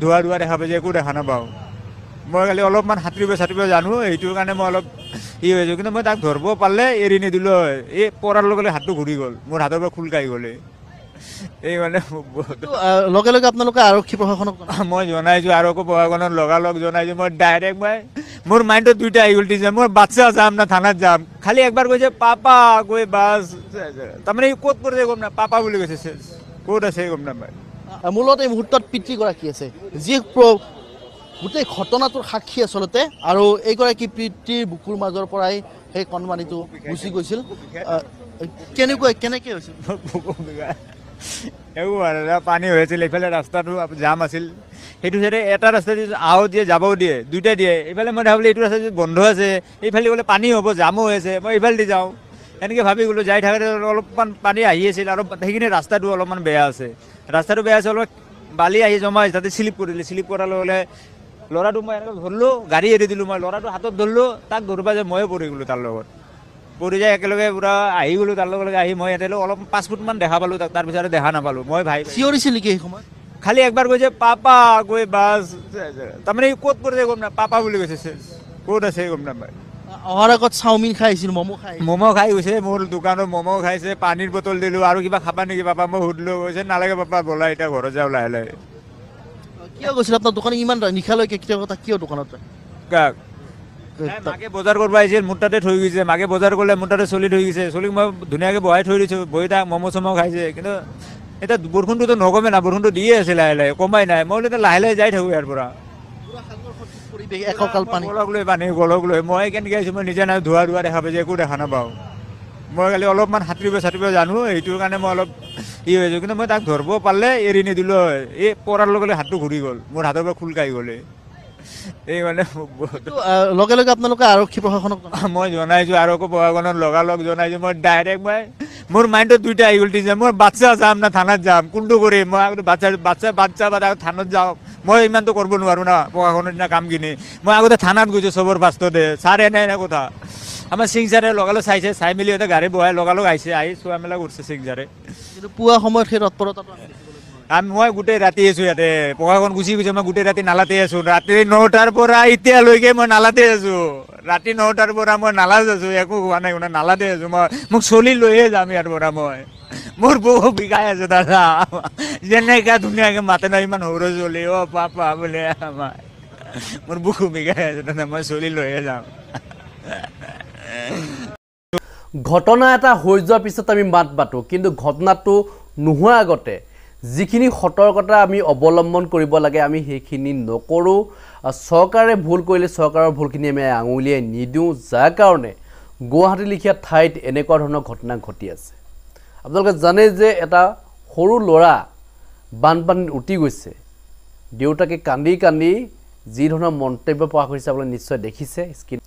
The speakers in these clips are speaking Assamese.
ধোৱা ধোৱা দেখা পাইছে, একো দেখা নাপাওঁ। মই খালি অলপমান সাঁতুৰিব জানো, এইটোৰ কাৰণে মই অলপ হৈছোঁ। কিন্তু মই তাক ধৰিব পাৰিলে এৰি নিদিলোঁ হয়। এই পৰাৰ লগে লগে হাতটো ঘূৰি গ'ল, মোৰ হাতৰ পৰা খোল খাই গ'লে। এই মানে লগে লগে আপোনালোকে আৰক্ষী প্ৰশাসনক মই জনাইছোঁ, আৰক্ষী প্ৰশাসনক লগালগ জনাইছোঁ। মই ডাইৰেক্ট মোৰ মাইণ্ডত দুইটা আহি গ'ল যে মোৰ বাচ্চা যাম না থানাত যাম। খালি একবাৰ কৈছে পাপা কৈ বাছ, তাৰমানে ক'ত পৰিছে গম নাপায়, পাপা বুলি কৈছে, ক'ত আছে গম নাপায়। মূলত এই মুহূৰ্তত পিতৃগৰাকী আছে, যি গোটেই ঘটনাটোৰ সাক্ষী আচলতে, আৰু এইগৰাকী পিতৃৰ বুকুৰ মাজৰ পৰাই সেই কণমানিটো গুচি গৈছিল। কেনেকৈ হৈছিল? একো পানী হৈছিল, এইফালে ৰাস্তাটো জাম আছিল, সেইটো চাইডে এটা ৰাস্তা আহো দিয়ে যাবও দিয়ে, দুইটাই দিয়ে। এইফালে মই ভাবিলোঁ এইটো ৰাস্তা বন্ধ আছে, এইফালে গ'লে পানী হ'ব, জামো হৈ আছে, মই এইফালেদি যাওঁ। এনেকৈ ভাবি গ'লোঁ, যাই থাকোঁতে অলপমান পানী আহি আছিল, আৰু সেইখিনি ৰাস্তাটো অলপমান বেয়া আছে, অলপ বালি আহি জমা হৈছে, তাতে শ্লিপ কৰাৰ লগে লগে ল'ৰাটো মই এনেকৈ ধৰিলোঁ, গাড়ী এৰি দিলোঁ। মই ল'ৰাটো হাতত ধৰিলোঁ, তাক ধৰিব যে ময়ে পৰি গ'লোঁ তাৰ লগত। পৰি যায় একেলগে পূৰা আহি গ'লোঁ তাৰ লগে লগে। আহি মই ইয়াতে অলপ 5 ফুটমান দেখা পালোঁ, তাৰপিছত আৰু দেখা নাপালোঁ। মই চিঞৰিছিল নেকি এই সময়ত? খালি একবাৰ কৈছে পাপা কৈ বাছ, তাৰমানে ক'ত পৰিছে গম নাপায়, পাপা বুলি কৈছে, ক'ত আছে গম নাপায়। অহাৰ আগত চাওমিন খাইছিল, ম'ম' খাই গৈছে, মোৰ দোকানত ম'ম' খাইছে, পানীৰ বটল দিলোঁ, আৰু কিবা খাবা নেকি পাপা, মই সুধিলোঁ, কৈছে নালাগে পাপা ব'লা এতিয়া ঘৰত যাওঁ লাহে লাহে। কিয় গৈছিল আপোনাৰ দোকান ইমান নিশালৈকে? কেতিয়া কিয় দোকানত? কাক? মাকে বজাৰ কৰিব আহিছিল, মোৰ তাতে থৈ গৈছে। মাকে বজাৰ কৰিলে মোৰ তাতে চলি থৈ গৈছে, চলিক মই ধুনীয়াকৈ বহাই থৈ দিছোঁ, বহি তাক ম'ম' চম' খাইছে। কিন্তু এতিয়া বৰষুণটোতো নকমে না, বৰষুণটো দিয়ে আছে লাহে লাহে, কমাই নাই। মই এতিয়া লাহে লাহে যাই থাকোঁ ইয়াৰ পৰা, গলক লৈ মই কেনেকৈ আহিছোঁ, মই নিজে নাই ধোৱা দেখা পাইছে, একো দেখা নাপাওঁ। মই খালি অলপমান সাঁতুৰিব জানো, এইটোৰ কাৰণে মই অলপ হৈছোঁ। কিন্তু মই তাক ধৰিব পাৰিলে এৰি নিদিলোঁ হয়। এই পৰাৰ লগে লগে হাতটো ঘূৰি গ'ল, মোৰ হাতৰ পৰা খোল খাই গ'লে। এই মানে লগে লগে আপোনালোকে আৰক্ষী প্ৰশাসনক মই জনাইছোঁ, আৰক্ষী প্ৰশাসনক লগালগ জনাইছোঁ। মই ডাইৰেক্ট মোৰ মাইণ্ডত দুইটা আহি গ'ল যে মোৰ বাচ্চা যাম না থানাত যাম, কোনটো কৰিম। মই আগতে বাচ্চা বা থানাত যাওঁ, মই ইমানটো কৰিব নোৱাৰোঁ না প্ৰশাসনৰ দিনা কামখিনি। মই আগতে থানাত গৈছোঁ চবৰ ফাৰ্ষ্টতে, ছাৰ এনে কথা। আমাৰ সিং ছাৰে লগালগ চাইছে, চাই মেলি সিহঁতে গাড়ী বহাই লগালগ আহিছে, আহি চোৱা মেলা কৰিছে সিং ছাৰে। কিন্তু পুৱা সময়ত সেই তৎপৰতাটো মই গোটেই ৰাতি আছোঁ ইয়াতে, প্ৰশাসন গুচি গৈছে, মই গোটেই ৰাতি নালাতে আছোঁ। ৰাতি 9টাৰ পৰা এতিয়ালৈকে মই নালাতে আছোঁ, ৰাতি 9টাৰ পৰা মই নালাত আছোঁ, একো হোৱা নাই, নালাতে আছোঁ। মোক চলি লৈয়ে যাম ইয়াৰ পৰা। মোৰ বহু বিষাই আছে দাদা, যেনেকৈ ধুনীয়াকৈ মাতে না ইমান সৰু চলি, অ' পাপা বোলে মোৰ বহু বিষাই আছে দাদা, মই চলি লৈয়ে যাম। ঘটনা এটা হৈ যোৱাৰ পিছত আমি মাত মাতোঁ, কিন্তু ঘটনাটো নোহোৱাৰ আগতে যিখিনি সতৰ্কতা আমি অৱলম্বন কৰিব লাগে আমি সেইখিনি নকৰোঁ। চৰকাৰে ভুল কৰিলে চৰকাৰৰ ভুলখিনি আমি আঙুলিয়াই নিদিওঁ, যাৰ কাৰণে গুৱাহাটী লেখীয়া ঠাইত এনেকুৱা ধৰণৰ ঘটনা ঘটি আছে। আপোনালোকে জানে যে এটা সৰু ল'ৰা বানপানীত উটি গৈছে, দেউতাকে কান্দি কান্দি যি ধৰণৰ মন্তব্য প্ৰকাশ কৰিছে আপোনালোকে নিশ্চয় দেখিছে স্ক্ৰীন।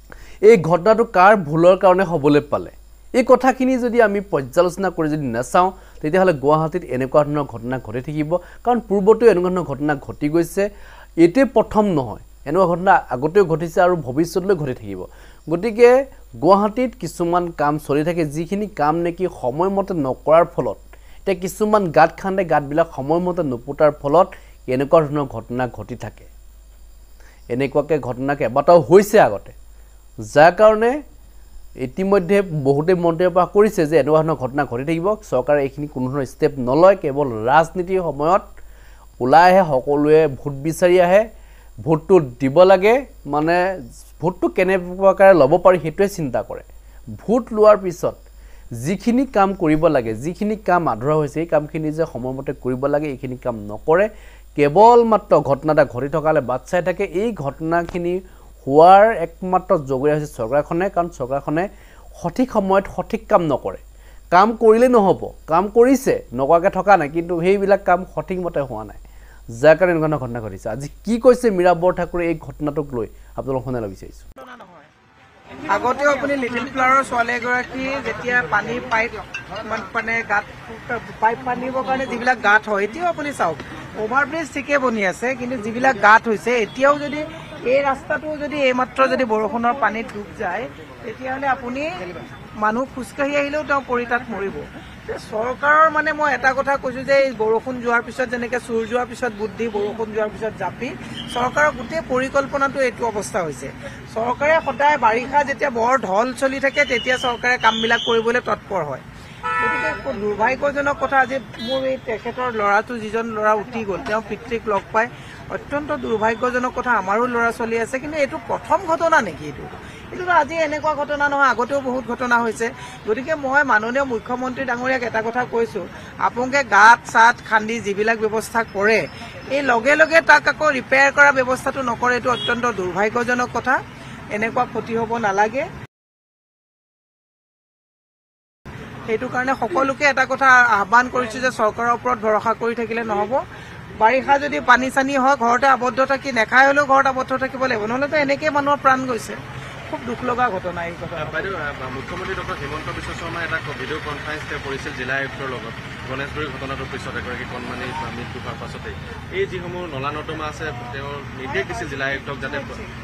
এই ঘটনাটো কাৰ ভুলৰ কাৰণে হ'বলৈ পালে, এই কথাখিনি যদি আমি পৰ্যালোচনা কৰি যদি নাচাওঁ, তেতিয়াহ'লে গুৱাহাটীত এনেকুৱা ধৰণৰ ঘটনা ঘটি থাকিব। কাৰণ পূৰ্বতেও এনেকুৱা ধৰণৰ ঘটনা ঘটি গৈছে, এইটোৱে প্ৰথম নহয়, এনেকুৱা ঘটনা আগতেও ঘটিছে আৰু ভৱিষ্যতলৈ ঘটি থাকিব। গতিকে গুৱাহাটীত কিছুমান কাম চলি থাকে, যিখিনি কাম নেকি সময়মতে নকৰাৰ ফলত, এতিয়া কিছুমান গাঁত খান্দে, গাঁতবিলাক সময়মতে নুপুতাৰ ফলত এনেকুৱা ধৰণৰ ঘটনা ঘটি থাকে। এনেকুৱাকৈ ঘটনা কেইবাটাও হৈছে আগতে, যাৰ কাৰণে ইতিমধ্যে বহুতে মন্তব্য প্ৰকাশ কৰিছে যে এনেকুৱা ধৰণৰ ঘটনা ঘটি থাকিব। চৰকাৰে এইখিনি কোনো ধৰণৰ ষ্টেপ নলয়, কেৱল ৰাজনীতিৰ সময়ত ওলাই আহে, সকলোৱে ভোট বিচাৰি আহে, ভোটটো দিব লাগে, ভোটটো কেনে প্ৰকাৰে ল'ব পাৰি সেইটোৱে চিন্তা কৰে। ভোট লোৱাৰ পিছত যিখিনি কাম কৰিব লাগে, যিখিনি কাম আধৰুৱা হৈছে, এই কামখিনি যে সময়মতে কৰিব লাগে এইখিনি কাম নকৰে। কেৱল মাত্ৰ ঘটনা এটা ঘটি থকালে বাট চাই থাকে। এই ঘটনাখিনি হোৱাৰ একমাত্ৰ জগৰীয়া হৈছে চৰকাৰখনে, কাৰণ চৰকাৰখনে সঠিক সময়ত সঠিক কাম নকৰে। কাম কৰিলে নহ'ব, কাম কৰিছে, নকৰাকৈ থকা নাই, কিন্তু সেইবিলাক কাম সঠিকমতে হোৱা নাই, যাৰ কাৰণে এনেকুৱা ঘটনা ঘটিছে। আজি কি কৈছে মীৰা বৰঠাকুৰে এই ঘটনাটোক লৈ আপোনালোকক শুনাব বিচাৰিছোঁ। আগতেও আপুনি লিটিল ফ্লাৱাৰৰ ছোৱালী এগৰাকী যেতিয়া পানী পাইপ গাঁত পাইপ বান্ধিবৰ কাৰণে যিবিলাক গাঁত হয়, এতিয়াও আপুনি চাওক অভাৰব্ৰিজ ঠিকে বনি আছে, কিন্তু যিবিলাক গাঁত হৈছে এতিয়াও যদি এই ৰাস্তাটো যদি এইমাত্ৰ যদি বৰষুণৰ পানীত ডুব যায়, তেতিয়াহ'লে আপুনি মানুহ খোজকাঢ়ি আহিলেও তেওঁ পৰি তাত মৰিব। চৰকাৰৰ মানে মই এটা কথা কৈছোঁ যে এই বৰষুণ যোৱাৰ পিছত যেনেকৈ চুৰ যোৱাৰ পিছত বুদ্ধি, বৰষুণ যোৱাৰ পিছত জাপি, চৰকাৰৰ গোটেই পৰিকল্পনাটো এইটো অৱস্থা হৈছে। চৰকাৰে সদায় বাৰিষা যেতিয়া বৰ ঢল চলি থাকে তেতিয়া চৰকাৰে কামবিলাক কৰিবলৈ তৎপৰ হয়। গতিকে দুৰ্ভাগ্যজনক কথা, আজি মোৰ এই তেখেতৰ ল'ৰাটো, যিজন ল'ৰা উঠি গ'ল, তেওঁ পিতৃক লগ পাই অত্যন্ত দুৰ্ভাগ্যজনক কথা। আমাৰো ল'ৰা ছোৱালী আছে, কিন্তু এইটো প্ৰথম ঘটনা নেকি? এইটোতো আজি এনেকুৱা ঘটনা নহয়, আগতেও বহুত ঘটনা হৈছে। গতিকে মই মাননীয় মুখ্যমন্ত্ৰী ডাঙৰীয়াক এটা কথা কৈছোঁ, আপোনালোকে গাঁত চাত খান্দি যিবিলাক ব্যৱস্থা কৰে, এই লগে লগে তাক আকৌ ৰিপেয়াৰ কৰা ব্যৱস্থাটো নকৰে। এইটো অত্যন্ত দুৰ্ভাগ্যজনক কথা। এনেকুৱা ক্ষতি হ'ব নালাগে। সেইটো কাৰণে সকলোকে এটা কথা আহ্বান কৰিছোঁ যে চৰকাৰৰ ওপৰত ভৰসা কৰি থাকিলে নহ'ব। বাৰিষা যদি পানী চানী হয়, ঘৰতে আবদ্ধ থাকি, নেখাই হ'লেও ঘৰত আবদ্ধ থাকিব লাগিব, নহ'লেতো এনেকেই মানুহৰ প্ৰাণ গৈছে। খুব দুখ লগা ঘটনা এই কথা। বাইদেউ, মুখ্যমন্ত্ৰী ডক্টৰ হিমন্ত বিশ্ব শৰ্মাই এটা ভিডিঅ' কনফাৰেন্স কৰিছিল জিলা আয়ুক্তৰ লগত গণেশগুৰিৰ ঘটনাটোৰ পিছত, এগৰাকী কণমানিৰ মৃত্যু হোৱাৰ পাছতেই এই যিসমূহ নলা নৰ্দমা আছে, তেওঁ নিৰ্দেশ দিছিল জিলা আয়ুক্তক যাতে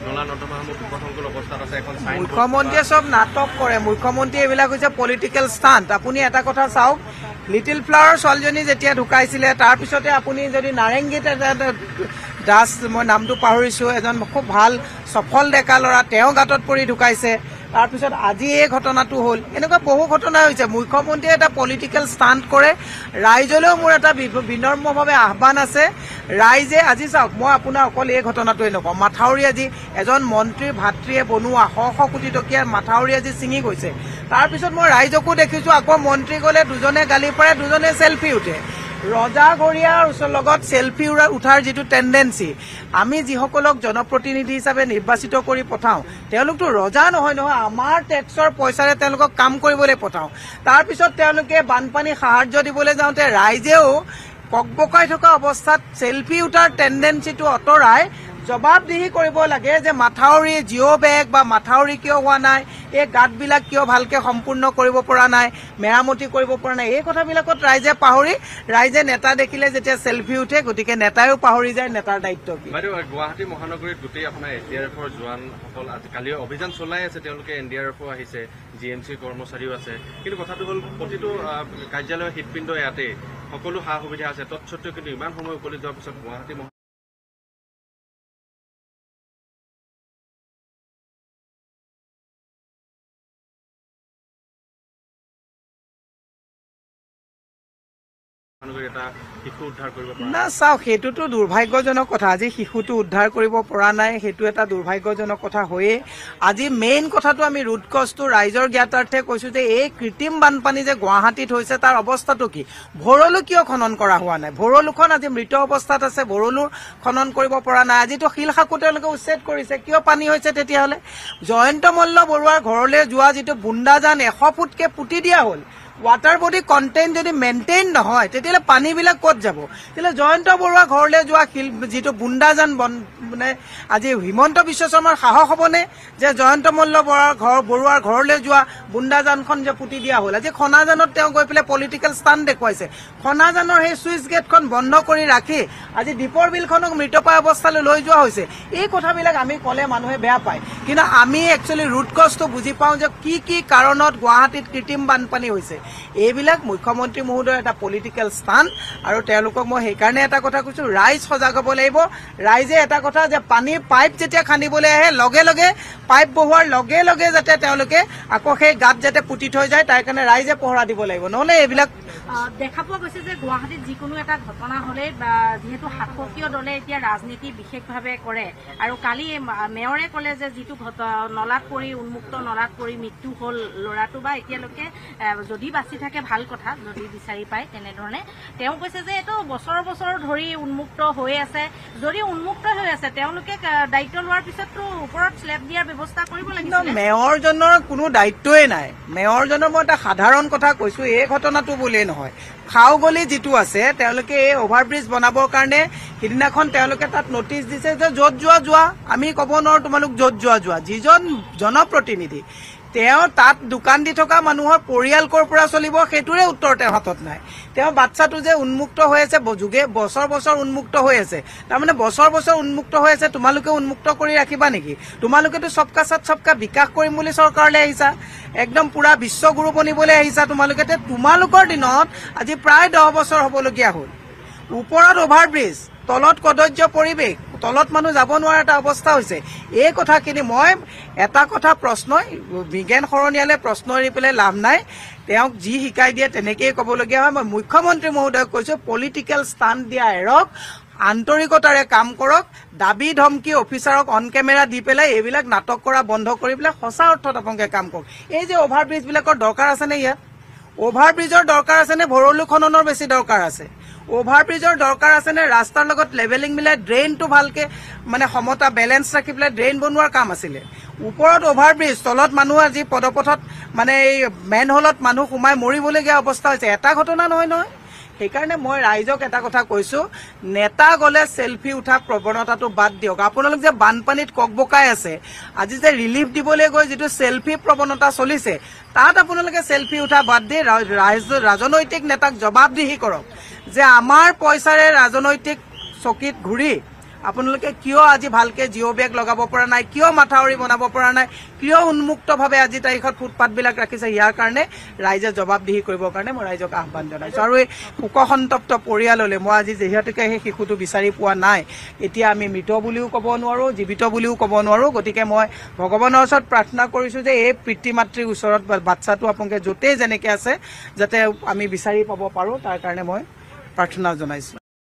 নলা নৰ্দমাসমূহ বিপদসংকুল অৱস্থাত আছে। এখন মুখ্যমন্ত্ৰীয়ে চব নাটক কৰে। মুখ্যমন্ত্ৰী এইবিলাক হৈছে পলিটিকেল ষ্টাণ্ট। আপুনি এটা কথা চাওক, লিটিল ফ্লাৱাৰৰ ছোৱালীজনী যেতিয়া ঢুকাইছিলে, তাৰপিছতে আপুনি যদি নাৰেংগীত দাস, মই নামটো পাহৰিছোঁ, এজন খুব ভাল সফল ডেকা ল'ৰা, তেওঁ গাঁতত পৰি ঢুকাইছে। তাৰপিছত আজি এই ঘটনাটো হ'ল। এনেকুৱা বহু ঘটনা হৈছে। মুখ্যমন্ত্ৰীয়ে এটা পলিটিকেল ষ্টাণ্ট কৰে। ৰাইজলৈও মোৰ এটা বিনম্ৰভাৱে আহ্বান আছে, ৰাইজে আজি চাওক, মই আপোনাৰ অকল এই ঘটনাটোৱে নকওঁ, মাথাউৰি আজি এজন মন্ত্ৰীৰ ভাতৃয়ে বনোৱা শ কোটি টকীয়া মাথাউৰি আজি ছিঙি গৈছে। তাৰপিছত মই ৰাইজকো দেখিছোঁ, আকৌ মন্ত্ৰী গ'লে দুজনে গালি পাৰে, দুজনে চেল্ফি উঠে। ৰজাঘৰীয়াৰ লগত চেল্ফি উঠাৰ যিটো টেণ্ডেঞ্চি, আমি যিসকলক জনপ্ৰতিনিধি হিচাপে নিৰ্বাচিত কৰি পঠাওঁ, তেওঁলোকতো ৰজা নহয়, আমাৰ টেক্সৰ পইচাৰে তেওঁলোকক কাম কৰিবলৈ পঠাওঁ। তাৰপিছত তেওঁলোকে বানপানী সাহায্য দিবলৈ যাওঁতে ৰাইজেও ককবকাই থকা অৱস্থাত চেল্ফি উঠাৰ টেণ্ডেঞ্চিটো আঁতৰাই জবাবদিহি কৰিব লাগে যে মাথাউৰি জিঅ' বেগ বা মাথাউৰি কিয় হোৱা নাই, এই গাঁতবিলাক কিয় ভালকৈ সম্পূৰ্ণ কৰিব পৰা নাই, মেৰামতি কৰিব পৰা নাই। এই কথাবিলাকত ৰাইজে পাহৰি, ৰাইজে নেতা দেখিলে যেতিয়া চেল্ফি উঠে, গতিকে নেতাইও পাহৰি যায় নেতাৰ দায়িত্ব কি। বাইদেউ, গুৱাহাটী মহানগৰীত গোটেই আপোনাৰ SDRFৰ জোৱানসকল আজিকালি অভিযান চলাই আছে, তেওঁলোকে NDRFও আহিছে, GMC কৰ্মচাৰীও আছে, কিন্তু কথাটো হ'ল প্ৰতিটো কাৰ্যালয়ৰ হৃদপিণ্ড ইয়াতে, সকলো সা সুবিধা আছে, তৎসত্ত্বেও কিন্তু ইমান সময় উকলি যোৱাৰ পিছত গুৱাহাটী এটা শিশু উদ্ধাৰ কৰিব পৰা না, চাওক, সেইটোতো দুৰ্ভাগ্যজনক কথা। আজি শিশুটো উদ্ধাৰ কৰিব পৰা নাই, সেইটো এটা দুৰ্ভাগ্যজনক কথা হয়েই। আজি মেইন কথাটো আমি ৰুট কজটো ৰাইজৰ জ্ঞাতাৰ্থে কৈছোঁ যে এই কৃত্ৰিম বানপানী যে গুৱাহাটীত হৈছে, তাৰ অৱস্থাটো কি। ভৰলু কিয় খনন কৰা হোৱা নাই? ভৰলুখন আজি মৃত অৱস্থাত আছে, ভৰলুৰ খনন কৰিব পৰা নাই। আজিতো শিলশাকো তেওঁলোকে উচ্ছেদ কৰিছে, কিয় পানী হৈছে তেতিয়াহ'লে? জয়ন্ত মল্ল বৰুৱাৰ ঘৰলৈ যোৱা যিটো বুন্দাজান 100 ফুটকৈ পুতি দিয়া হ'ল, ৱাটাৰ বডি কণ্টেইন যদি মেইনটেইন নহয়, তেতিয়াহ'লে পানীবিলাক ক'ত যাব? তেতিয়াহ'লে জয়ন্ত বৰুৱা ঘৰলৈ যোৱা যিটো বুন্দাজান মানে আজি হিমন্ত বিশ্ব শৰ্মাৰ সাহস হ'বনে যে জয়ন্ত মল্ল বৰুৱাৰ ঘৰলৈ যোৱা বুন্দাজানখন যে পুতি দিয়া হ'ল? আজি খনাজানত তেওঁ গৈ পেলাই পলিটিকেল ষ্টাণ্ট দেখুৱাইছে। খনাজানৰ সেই চুইচ গেটখন বন্ধ কৰি ৰাখি আজি দীপৰ বিলখনক মৃতপ্ৰায় অৱস্থালৈ লৈ যোৱা হৈছে। এই কথাবিলাক আমি ক'লে মানুহে বেয়া পায়, কিন্তু আমি একচুৱেলি ৰুট কজটো বুজি পাওঁ যে কি কাৰণত গুৱাহাটীত কৃত্ৰিম বানপানী হৈছে। এইবিলাক মুখ্যমন্ত্ৰী মহোদয়ৰ এটা পলিটিকেল ষ্টাণ্ট, আৰু তেওঁলোকক মই সেইকাৰণে এটা কথা কৈছোঁ, ৰাইজ সজাগ হ'ব লাগিব। ৰাইজে এটা কথা যে পানীৰ পাইপ যেতিয়া খান্দিবলৈ আহে, লগে লগে পাইপ বহুৱাৰ লগে লগে যাতে তেওঁলোকে আকৌ সেই গাঁত যাতে পুতি থৈ যায়, তাৰ কাৰণে ৰাইজে পহৰা দিব লাগিব, নহ'লে এইবিলাক দেখা পোৱা গৈছে যে গুৱাহাটীত যিকোনো এটা ঘটনা হ'লে যিহেতু শাসকীয় দলে এতিয়া ৰাজনীতি বিশেষভাৱে কৰে, আৰু কালি মেয়ৰে ক'লে যে যিটো নলাত পৰি উন্মুক্ত নলাত পৰি মৃত্যু হ'ল ল'ৰাটো, বা এতিয়ালৈকে যদি বাচি থাকে ভাল কথা, যদি বিচাৰি পায় তেনেধৰণে তেওঁ কৈছে যে এইটো বছৰ বছৰ ধৰি উন্মুক্ত হৈ আছে। যদি উন্মুক্ত হৈ আছে, তেওঁলোকে দায়িত্ব লোৱাৰ পিছততো ওপৰত স্লেব দিয়াৰ ব্যৱস্থা কৰিব লাগিব। মেয়ৰজনৰ কোনো দায়িত্বই নাই। মেয়ৰজনৰ মই এটা সাধাৰণ কথা কৈছোঁ, এই ঘটনাটো বুলিয়েই নহয়, খাওগলি যিটো আছে, তেওঁলোকে এই অভাৰব্ৰিজ বনাবৰ কাৰণে সিদিনাখন তেওঁলোকে তাত নটিচ দিছে যে য'ত যোৱা, আমি ক'ব নোৱাৰোঁ তোমালোক য'ত যোৱা। যিজন জনপ্ৰতিনিধি তেওঁ তাত দোকান দি থকা মানুহৰ পৰিয়াল ক'ৰ পৰা চলিব সেইটোৰে উত্তৰ তেওঁৰ হাতত নাই। তেওঁ বাচ্চাটো যে উন্মুক্ত হৈ আছে বছৰ বছৰ উন্মুক্ত হৈ আছে, তাৰমানে বছৰ বছৰ উন্মুক্ত হৈ আছে, তোমালোকে উন্মুক্ত কৰি ৰাখিবা নেকি? তোমালোকেতো সবকা সাথ সবকা বিকাশ কৰিম বুলি চৰকাৰলৈ আহিছা, একদম পুৰা বিশ্বগুৰু বনিবলৈ আহিছা তোমালোকে। তোমালোকৰ দিনত আজি প্ৰায় 10 বছৰ হ'বলগীয়া হ'ল। ওপৰত অভাৰব্ৰিজ, তলত কদৰ্য পৰিৱেশ, তলত মানুহ যাব নোৱাৰা এটা অৱস্থা হৈছে। এই কথাখিনি মই এটা কথা বিজ্ঞান শৰণীয়ালে প্ৰশ্ন এৰি পেলাই লাভ নাই। তেওঁক যি শিকাই দিয়ে তেনেকেই ক'বলগীয়া হয়। মই মুখ্যমন্ত্ৰী মহোদয়ক কৈছোঁ, পলিটিকেল ষ্টাণ্ট দিয়া এৰক, আন্তৰিকতাৰে কাম কৰক। দাবী ধমকি অফিচাৰক অন কেমেৰা দি পেলাই এইবিলাক নাটক কৰা বন্ধ কৰি পেলাই সঁচা অৰ্থত আপোনালোকে কাম কৰক। এই যে অভাৰব্ৰিজবিলাকৰ দৰকাৰ আছেনে? ইয়াত অভাৰব্ৰিজৰ দৰকাৰ আছেনে? ভৰলু খননৰ বেছি দৰকাৰ আছে? অভাৰব্ৰিজৰ দৰকাৰ আছেনে? ৰাস্তাৰ লগত লেভেলিং মিলাই ড্ৰেইনটো ভালকে মানে সমতা বেলেঞ্চ ৰাখি পেলাই ড্ৰেইন বনোৱাৰ কাম আছিলে। ওপৰত অভাৰব্ৰিজ, তলত মানুহ আজি পদপথত মানে এই মেনহলত মানুহ সোমাই মৰিবলগীয়া অৱস্থা হৈছে। এটা ঘটনা নহয় নহয়। সেইকাৰণে মই ৰাইজক এটা কথা কৈছোঁ, নেতা গ'লে চেলফি উঠা প্ৰৱণতাটো বাদ দিয়ক। আপোনালোক যে বানপানীত ককবকাই আছে, আজি যে ৰিলিফ দিবলৈ গৈ যিটো চেলফি প্ৰৱণতা চলিছে, তাত আপোনালোকে চেলফি উঠা বাদ দি ৰাজনৈতিক নেতাক জবাবদিহি কৰক যে আমাৰ পইচাৰে ৰাজনৈতিক চকীত ঘূৰি আপোনালোকে কিয় আজি ভালকে জিঅ' বেগ লগাব পৰা নাই, কিয় মাথাউৰি বনাব পৰা নাই, কিয় উন্মুক্তভাৱে আজি তাৰিখত ফুটপাথবিলাক ৰাখিছে। ইয়াৰ কাৰণে ৰাইজে জবাবদিহি কৰিবৰ কাৰণে মই ৰাইজক আহ্বান জনাইছোঁ। আৰু এই শোকসন্তপ্ত পৰিয়াললৈ মই আজি যিহেতুকে সেই শিশুটো বিচাৰি পোৱা নাই, এতিয়া আমি মৃত বুলিও ক'ব নোৱাৰোঁ, জীৱিত বুলিও ক'ব নোৱাৰোঁ। গতিকে মই ভগৱানৰ ওচৰত প্ৰাৰ্থনা কৰিছোঁ যে এই পিতৃ মাতৃৰ ওচৰত বাচ্চাটো আপোনালোকে য'তেই যেনেকৈ আছে যাতে আমি বিচাৰি পাব পাৰোঁ, তাৰ কাৰণে মই প্ৰাৰ্থনা জনাইছোঁ।